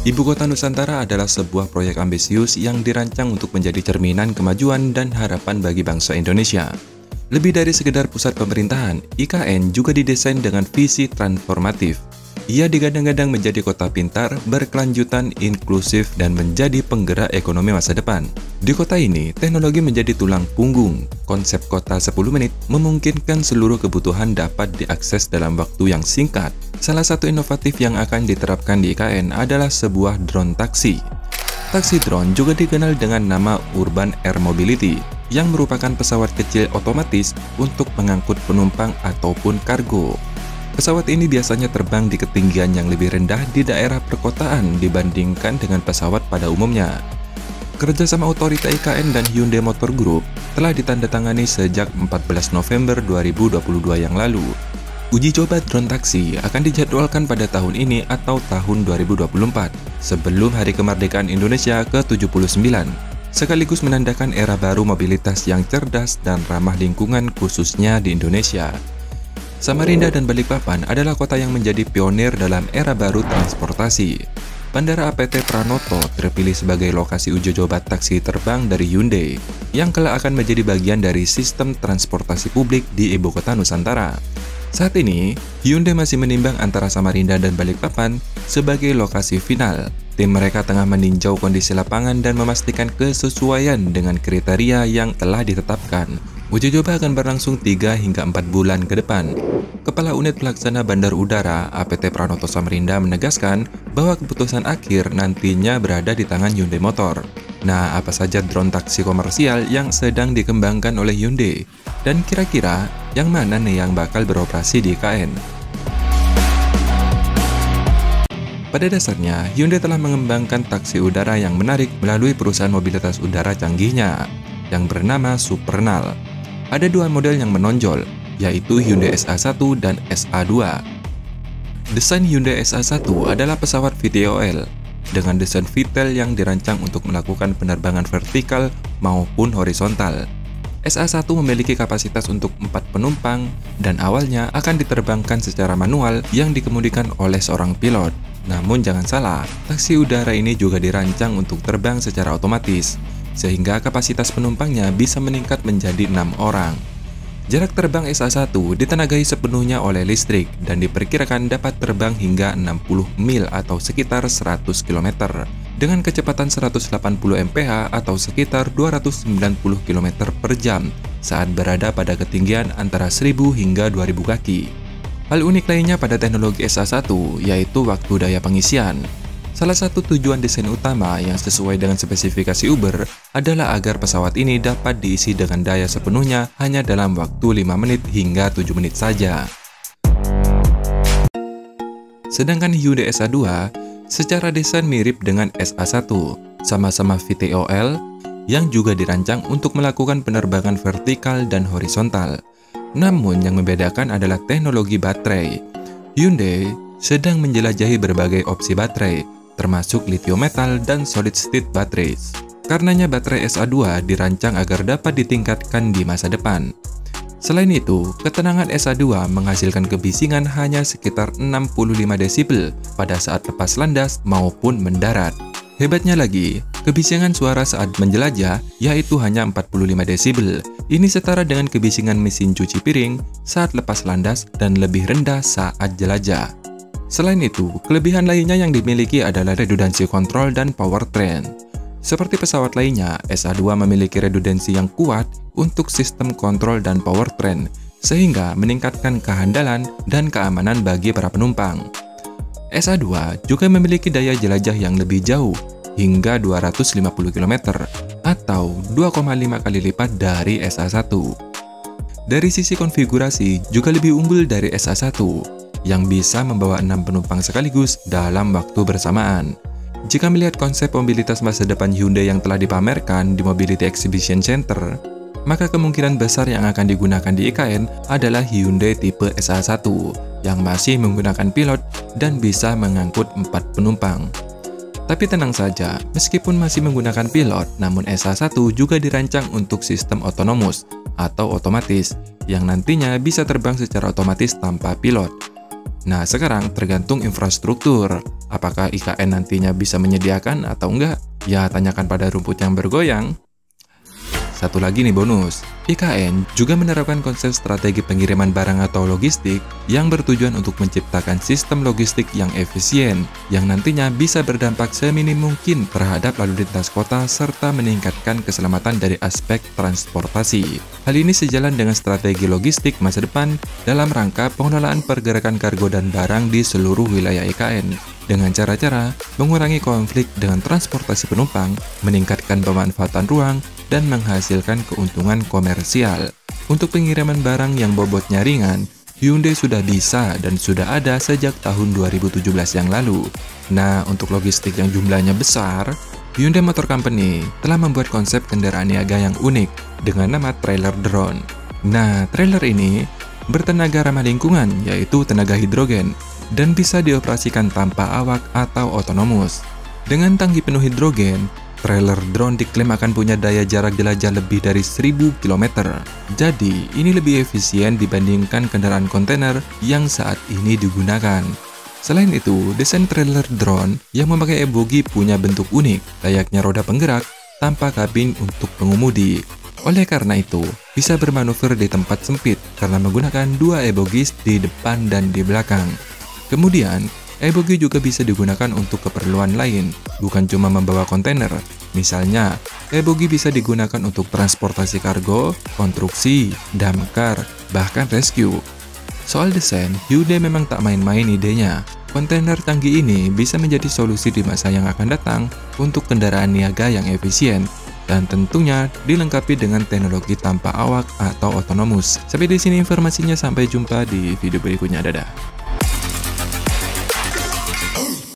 Ibu Kota Nusantara adalah sebuah proyek ambisius yang dirancang untuk menjadi cerminan kemajuan dan harapan bagi bangsa Indonesia. Lebih dari sekedar pusat pemerintahan, IKN juga didesain dengan visi transformatif. Ia digadang-gadang menjadi kota pintar, berkelanjutan, inklusif, dan menjadi penggerak ekonomi masa depan. Di kota ini, teknologi menjadi tulang punggung. Konsep kota 10 menit memungkinkan seluruh kebutuhan dapat diakses dalam waktu yang singkat. Salah satu inovatif yang akan diterapkan di IKN adalah sebuah drone taksi. Taksi drone juga dikenal dengan nama Urban Air Mobility, yang merupakan pesawat kecil otomatis untuk mengangkut penumpang ataupun kargo. Pesawat ini biasanya terbang di ketinggian yang lebih rendah di daerah perkotaan dibandingkan dengan pesawat pada umumnya. Kerjasama otorita IKN dan Hyundai Motor Group telah ditandatangani sejak 14 November 2022 yang lalu. Uji coba drone taksi akan dijadwalkan pada tahun ini atau tahun 2024, sebelum Hari Kemerdekaan Indonesia ke-79, sekaligus menandakan era baru mobilitas yang cerdas dan ramah lingkungan khususnya di Indonesia. Samarinda dan Balikpapan adalah kota yang menjadi pionir dalam era baru transportasi. Bandara APT Pranoto terpilih sebagai lokasi uji coba taksi terbang dari Hyundai, yang kelak akan menjadi bagian dari sistem transportasi publik di Ibu Kota Nusantara. Saat ini, Hyundai masih menimbang antara Samarinda dan Balikpapan sebagai lokasi final. Tim mereka tengah meninjau kondisi lapangan dan memastikan kesesuaian dengan kriteria yang telah ditetapkan. Uji coba akan berlangsung 3 hingga 4 bulan ke depan. Kepala Unit Pelaksana Bandar Udara APT Pranoto Samarinda menegaskan bahwa keputusan akhir nantinya berada di tangan Hyundai Motor. Nah, apa saja drone taksi komersial yang sedang dikembangkan oleh Hyundai? Dan kira-kira yang mana nih yang bakal beroperasi di IKN? Pada dasarnya, Hyundai telah mengembangkan taksi udara yang menarik melalui perusahaan mobilitas udara canggihnya yang bernama Supernal. Ada 2 model yang menonjol, yaitu Hyundai SA1 dan SA2. Desain Hyundai SA1 adalah pesawat VTOL dengan desain VTOL yang dirancang untuk melakukan penerbangan vertikal maupun horizontal. SA1 memiliki kapasitas untuk 4 penumpang dan awalnya akan diterbangkan secara manual yang dikemudikan oleh seorang pilot. Namun jangan salah, taksi udara ini juga dirancang untuk terbang secara otomatis, sehingga kapasitas penumpangnya bisa meningkat menjadi 6 orang. Jarak terbang SA1 ditenagai sepenuhnya oleh listrik dan diperkirakan dapat terbang hingga 60 mil atau sekitar 100 km dengan kecepatan 180 mph atau sekitar 290 km per jam saat berada pada ketinggian antara 1000 hingga 2000 kaki. Hal unik lainnya pada teknologi SA1 yaitu waktu daya pengisian. Salah satu tujuan desain utama yang sesuai dengan spesifikasi Uber adalah agar pesawat ini dapat diisi dengan daya sepenuhnya hanya dalam waktu 5 menit hingga 7 menit saja. Sedangkan Hyundai SA2 secara desain mirip dengan SA1, sama-sama VTOL yang juga dirancang untuk melakukan penerbangan vertikal dan horizontal. Namun yang membedakan adalah teknologi baterai. Hyundai sedang menjelajahi berbagai opsi baterai, termasuk lithium metal dan solid state batteries. Karenanya baterai SA2 dirancang agar dapat ditingkatkan di masa depan. Selain itu, ketenangan SA2 menghasilkan kebisingan hanya sekitar 65 desibel pada saat lepas landas maupun mendarat. Hebatnya lagi, kebisingan suara saat menjelajah yaitu hanya 45 desibel. Ini setara dengan kebisingan mesin cuci piring saat lepas landas dan lebih rendah saat jelajah. Selain itu, kelebihan lainnya yang dimiliki adalah redundansi kontrol dan powertrain. Seperti pesawat lainnya, SA2 memiliki redundansi yang kuat untuk sistem kontrol dan powertrain, sehingga meningkatkan kehandalan dan keamanan bagi para penumpang. SA2 juga memiliki daya jelajah yang lebih jauh, hingga 250 km, atau 2,5 kali lipat dari SA1. Dari sisi konfigurasi, juga lebih unggul dari SA1, yang bisa membawa 6 penumpang sekaligus dalam waktu bersamaan. Jika melihat konsep mobilitas masa depan Hyundai yang telah dipamerkan di Mobility Exhibition Center, maka kemungkinan besar yang akan digunakan di IKN adalah Hyundai tipe SA1 yang masih menggunakan pilot dan bisa mengangkut 4 penumpang. Tapi tenang saja, meskipun masih menggunakan pilot, namun SA1 juga dirancang untuk sistem otonomus atau otomatis yang nantinya bisa terbang secara otomatis tanpa pilot. Nah, sekarang tergantung infrastruktur. Apakah IKN nantinya bisa menyediakan atau enggak? Ya, tanyakan pada rumput yang bergoyang. Satu lagi nih bonus, IKN juga menerapkan konsep strategi pengiriman barang atau logistik yang bertujuan untuk menciptakan sistem logistik yang efisien, yang nantinya bisa berdampak seminim mungkin terhadap lalu lintas kota serta meningkatkan keselamatan dari aspek transportasi. Hal ini sejalan dengan strategi logistik masa depan dalam rangka pengelolaan pergerakan kargo dan barang di seluruh wilayah IKN. Dengan cara-cara mengurangi konflik dengan transportasi penumpang, meningkatkan pemanfaatan ruang, dan menghasilkan keuntungan komersial. Untuk pengiriman barang yang bobotnya ringan, Hyundai sudah bisa dan sudah ada sejak tahun 2017 yang lalu. Nah, untuk logistik yang jumlahnya besar, Hyundai Motor Company telah membuat konsep kendaraan niaga yang unik dengan nama trailer drone. Nah, trailer ini bertenaga ramah lingkungan, yaitu tenaga hidrogen, dan bisa dioperasikan tanpa awak atau otonomus. Dengan tangki penuh hidrogen, trailer drone diklaim akan punya daya jarak jelajah lebih dari 1000 km. Jadi, ini lebih efisien dibandingkan kendaraan kontainer yang saat ini digunakan. Selain itu, desain trailer drone yang memakai e-bogie punya bentuk unik, layaknya roda penggerak tanpa kabin untuk pengemudi. Oleh karena itu, bisa bermanuver di tempat sempit karena menggunakan dua e-bogies di depan dan di belakang. Kemudian, e-bogie juga bisa digunakan untuk keperluan lain, bukan cuma membawa kontainer. Misalnya, e-bogie bisa digunakan untuk transportasi kargo, konstruksi, damkar, bahkan rescue. Soal desain, Hyundai memang tak main-main idenya. Kontainer canggih ini bisa menjadi solusi di masa yang akan datang untuk kendaraan niaga yang efisien, dan tentunya dilengkapi dengan teknologi tanpa awak atau otonomus. Sampai di sini informasinya, sampai jumpa di video berikutnya. Dadah.